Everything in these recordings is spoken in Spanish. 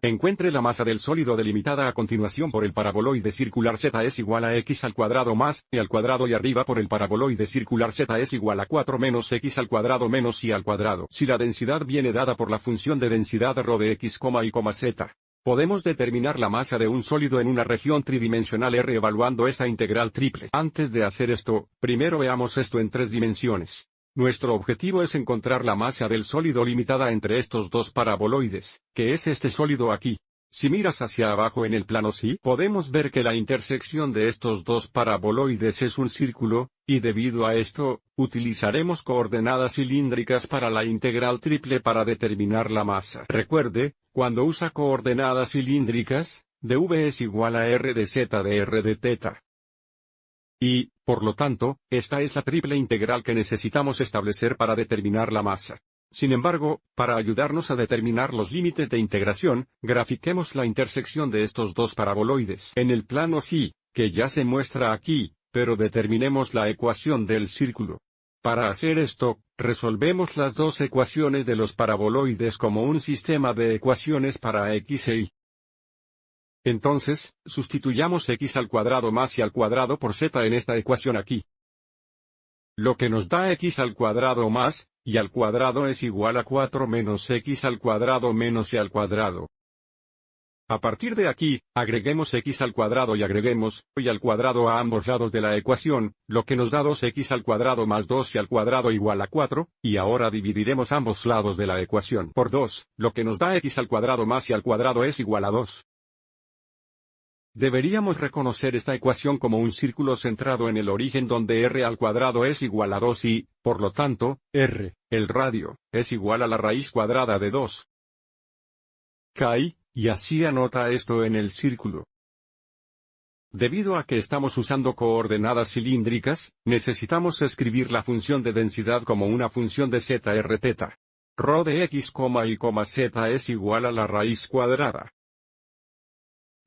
Encuentre la masa del sólido delimitada a continuación por el paraboloide circular z es igual a x al cuadrado más y al cuadrado y arriba por el paraboloide circular z es igual a 4 menos x al cuadrado menos y al cuadrado. Si la densidad viene dada por la función de densidad ρ de x, y, z, podemos determinar la masa de un sólido en una región tridimensional R evaluando esta integral triple. Antes de hacer esto, primero veamos esto en 3 dimensiones. Nuestro objetivo es encontrar la masa del sólido limitada entre estos dos paraboloides, que es este sólido aquí. Si miras hacia abajo en el plano sí, podemos ver que la intersección de estos dos paraboloides es un círculo, y debido a esto, utilizaremos coordenadas cilíndricas para la integral triple para determinar la masa. Recuerde, cuando usa coordenadas cilíndricas, dv es igual a r de z de r de θ. Y, por lo tanto, esta es la triple integral que necesitamos establecer para determinar la masa. Sin embargo, para ayudarnos a determinar los límites de integración, grafiquemos la intersección de estos dos paraboloides en el plano sí, que ya se muestra aquí, pero determinemos la ecuación del círculo. Para hacer esto, resolvemos las dos ecuaciones de los paraboloides como un sistema de ecuaciones para x e y. Entonces, sustituyamos x al cuadrado más y al cuadrado por z en esta ecuación aquí. Lo que nos da x al cuadrado más, y al cuadrado es igual a 4 menos x al cuadrado menos y al cuadrado. A partir de aquí, agreguemos x al cuadrado y agreguemos y al cuadrado a ambos lados de la ecuación, lo que nos da 2x al cuadrado más 2 y al cuadrado igual a 4, y ahora dividiremos ambos lados de la ecuación por 2, lo que nos da x al cuadrado más y al cuadrado es igual a 2. Deberíamos reconocer esta ecuación como un círculo centrado en el origen donde r al cuadrado es igual a 2 y, por lo tanto, r, el radio, es igual a la raíz cuadrada de 2. Cae, y así anota esto en el círculo. Debido a que estamos usando coordenadas cilíndricas, necesitamos escribir la función de densidad como una función de zrθ. Rho de x, y, z es igual a la raíz cuadrada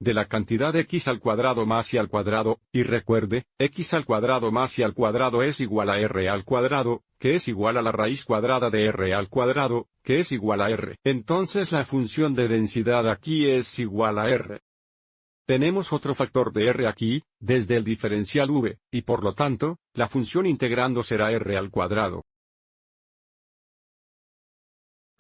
de la cantidad x al cuadrado más y al cuadrado, y recuerde, x al cuadrado más y al cuadrado es igual a r al cuadrado, que es igual a la raíz cuadrada de r al cuadrado, que es igual a r. Entonces la función de densidad aquí es igual a r. Tenemos otro factor de r aquí, desde el diferencial v, y por lo tanto, la función integrando será r al cuadrado.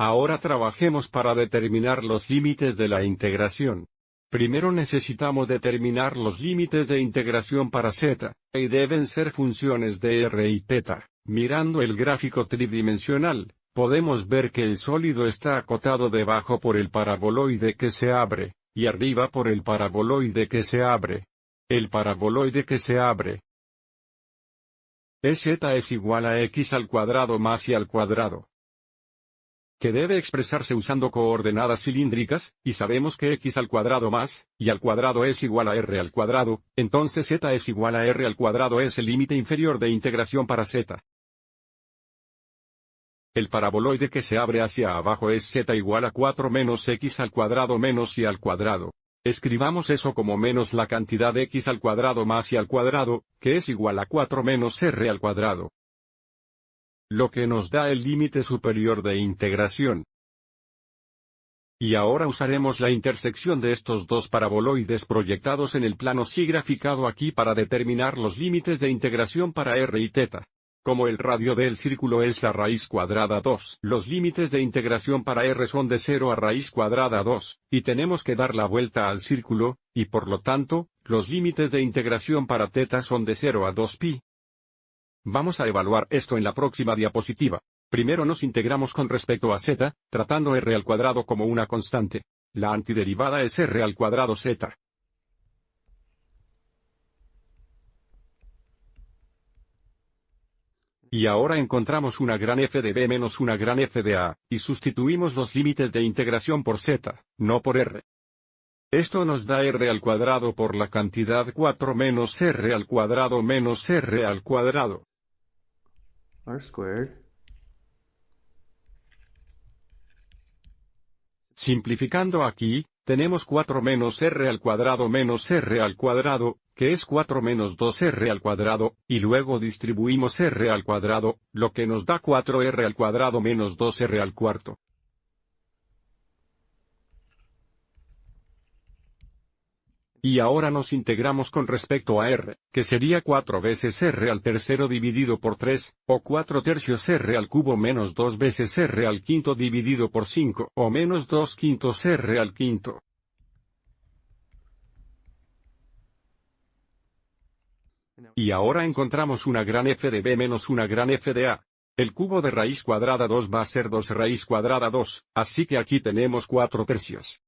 Ahora trabajemos para determinar los límites de la integración. Primero necesitamos determinar los límites de integración para z, y deben ser funciones de r y θ. Mirando el gráfico tridimensional, podemos ver que el sólido está acotado debajo por el paraboloide que se abre, y arriba por el paraboloide que se abre. El paraboloide que se abre es z es igual a x al cuadrado más y al cuadrado, que debe expresarse usando coordenadas cilíndricas, y sabemos que x al cuadrado más, y al cuadrado es igual a r al cuadrado, entonces z es igual a r al cuadrado es el límite inferior de integración para z. El paraboloide que se abre hacia abajo es z igual a 4 menos x al cuadrado menos y al cuadrado. Escribamos eso como menos la cantidad de x al cuadrado más y al cuadrado, que es igual a 4 menos r al cuadrado. Lo que nos da el límite superior de integración. Y ahora usaremos la intersección de estos dos paraboloides proyectados en el plano sí graficado aquí para determinar los límites de integración para r y θ. Como el radio del círculo es la raíz cuadrada 2, los límites de integración para r son de 0 a raíz cuadrada 2, y tenemos que dar la vuelta al círculo, y por lo tanto, los límites de integración para θ son de 0 a 2π. Vamos a evaluar esto en la próxima diapositiva. Primero nos integramos con respecto a z, tratando r al cuadrado como una constante. La antiderivada es r al cuadrado z. Y ahora encontramos una gran f de b menos una gran f de a, y sustituimos los límites de integración por z, no por r. Esto nos da r al cuadrado por la cantidad 4 menos r al cuadrado menos r al cuadrado. R squared. Simplificando aquí, tenemos 4 menos r al cuadrado menos r al cuadrado, que es 4 menos 2r al cuadrado, y luego distribuimos r al cuadrado, lo que nos da 4r al cuadrado menos 2r al cuarto. Y ahora nos integramos con respecto a r, que sería 4 veces r al tercero dividido por 3, o 4 tercios r al cubo menos 2 veces r al quinto dividido por 5, o menos 2 quintos r al quinto. Y ahora encontramos una gran f de b menos una gran f de a. El cubo de raíz cuadrada 2 va a ser 2 raíz cuadrada 2, así que aquí tenemos 4 tercios.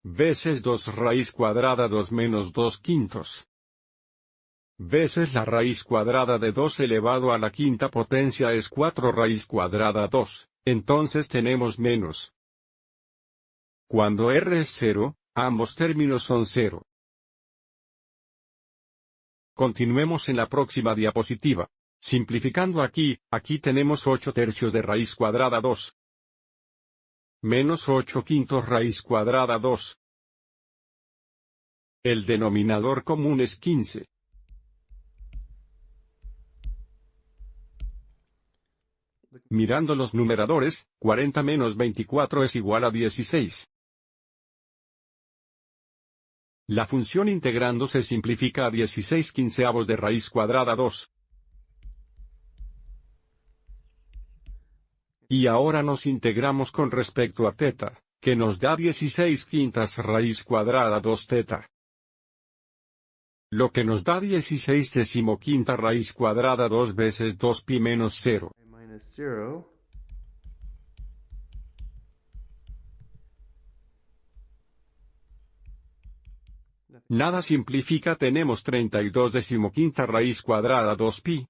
Veces 2 raíz cuadrada 2 menos 2 quintos. Veces la raíz cuadrada de 2 elevado a la quinta potencia es 4 raíz cuadrada 2, entonces tenemos menos. Cuando r es 0, ambos términos son 0. Continuemos en la próxima diapositiva. Simplificando aquí tenemos 8 tercios de raíz cuadrada 2. Menos 8 quintos raíz cuadrada 2. El denominador común es 15. Mirando los numeradores, 40 menos 24 es igual a 16. La función integrando se simplifica a 16 quinceavos de raíz cuadrada 2. Y ahora nos integramos con respecto a θ, que nos da 16 quintas raíz cuadrada 2 θ. Lo que nos da 16 decimoquinta raíz cuadrada 2 veces 2pi menos 0. Minus 0. Nada simplifica, tenemos 32 decimoquinta raíz cuadrada 2pi.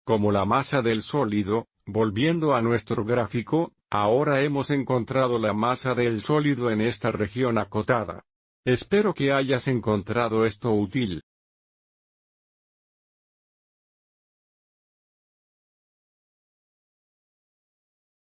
Como la masa del sólido, volviendo a nuestro gráfico, ahora hemos encontrado la masa del sólido en esta región acotada. Espero que hayas encontrado esto útil.